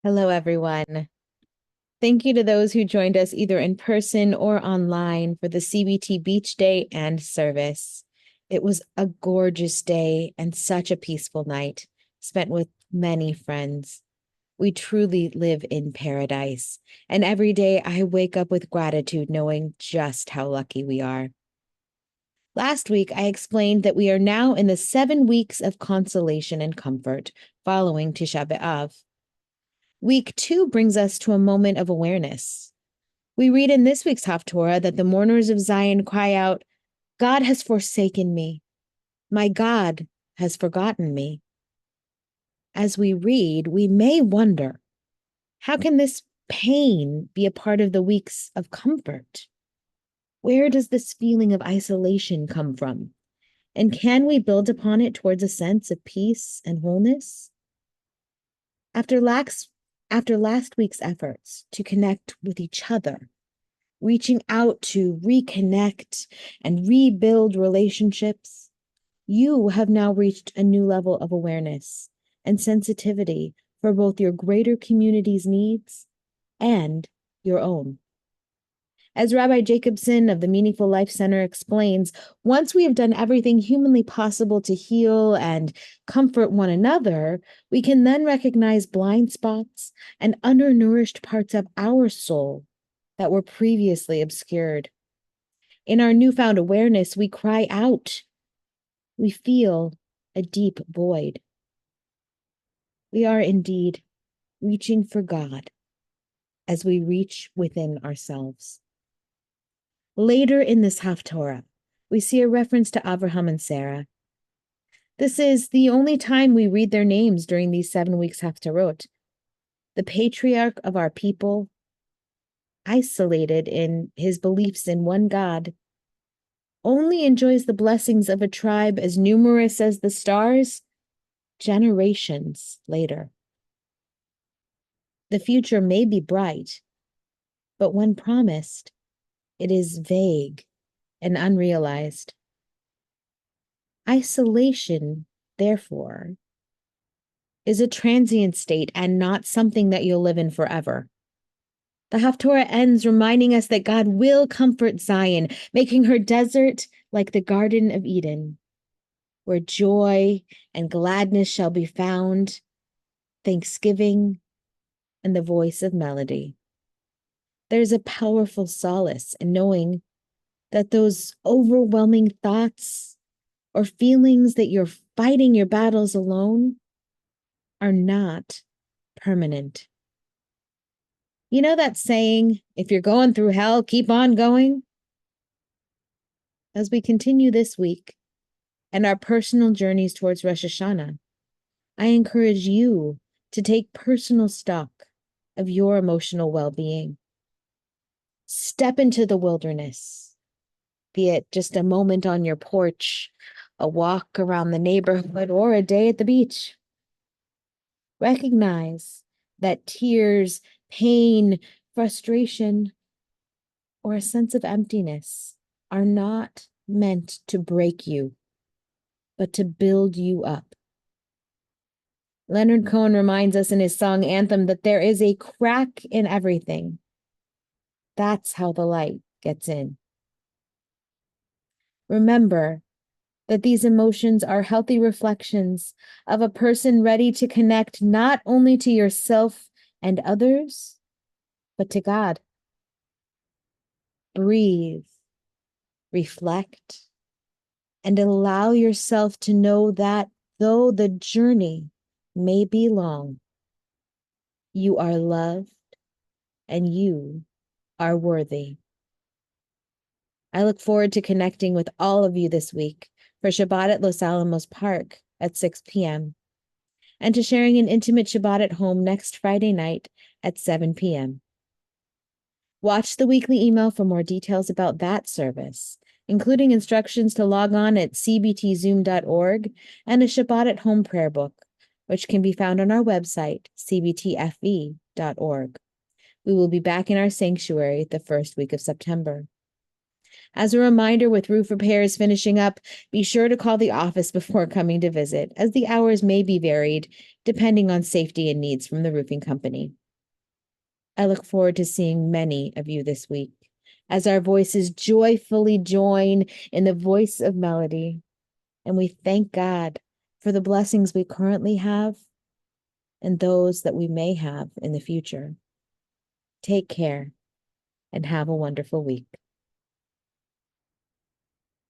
Hello, everyone. Thank you to those who joined us either in person or online for the CBT Beach Day and service. It was a gorgeous day and such a peaceful night, spent with many friends. We truly live in paradise, and every day I wake up with gratitude knowing just how lucky we are. Last week, I explained that we are now in the 7 weeks of consolation and comfort following Tisha B'Av. Week 2 brings us to a moment of awareness. We read in this week's Haftorah that the mourners of Zion cry out, God has forsaken me. My God has forgotten me. As we read, we may wonder, how can this pain be a part of the weeks of comfort? Where does this feeling of isolation come from? And can we build upon it towards a sense of peace and wholeness? After last week's efforts to connect with each other, reaching out to reconnect and rebuild relationships, you have now reached a new level of awareness and sensitivity for both your greater community's needs and your own. As Rabbi Jacobson of the Meaningful Life Center explains, once we have done everything humanly possible to heal and comfort one another, we can then recognize blind spots and undernourished parts of our soul that were previously obscured. In our newfound awareness, we cry out. We feel a deep void. We are indeed reaching for God as we reach within ourselves. Later in this Haftorah, we see a reference to Abraham and Sarah. This is the only time we read their names during these 7 weeks Haftarot. The patriarch of our people, isolated in his beliefs in one God, only enjoys the blessings of a tribe as numerous as the stars generations later. The future may be bright, but when promised, it is vague and unrealized. Isolation, therefore, is a transient state and not something that you'll live in forever. The Haftorah ends reminding us that God will comfort Zion, making her desert like the Garden of Eden, where joy and gladness shall be found, thanksgiving, and the voice of melody. There's a powerful solace in knowing that those overwhelming thoughts or feelings that you're fighting your battles alone are not permanent. You know that saying, if you're going through hell, keep on going? As we continue this week and our personal journeys towards Rosh Hashanah, I encourage you to take personal stock of your emotional well-being. Step into the wilderness, be it just a moment on your porch, a walk around the neighborhood, or a day at the beach. Recognize that tears, pain, frustration, or a sense of emptiness are not meant to break you, but to build you up. Leonard Cohen reminds us in his song Anthem that there is a crack in everything. That's how the light gets in. Remember that these emotions are healthy reflections of a person ready to connect not only to yourself and others, but to God. Breathe, reflect, and allow yourself to know that though the journey may be long, you are loved and you are worthy. I look forward to connecting with all of you this week for Shabbat at Los Alamos Park at 6 p.m. and to sharing an intimate Shabbat at home next Friday night at 7 p.m. Watch the weekly email for more details about that service, including instructions to log on at cbtzoom.org and a Shabbat at Home prayer book, which can be found on our website, cbtfv.org. We will be back in our sanctuary the first week of September. As a reminder, with roof repairs finishing up, be sure to call the office before coming to visit, as the hours may be varied depending on safety and needs from the roofing company. I look forward to seeing many of you this week as our voices joyfully join in the voice of melody. And we thank God for the blessings we currently have and those that we may have in the future. Take care and have a wonderful week.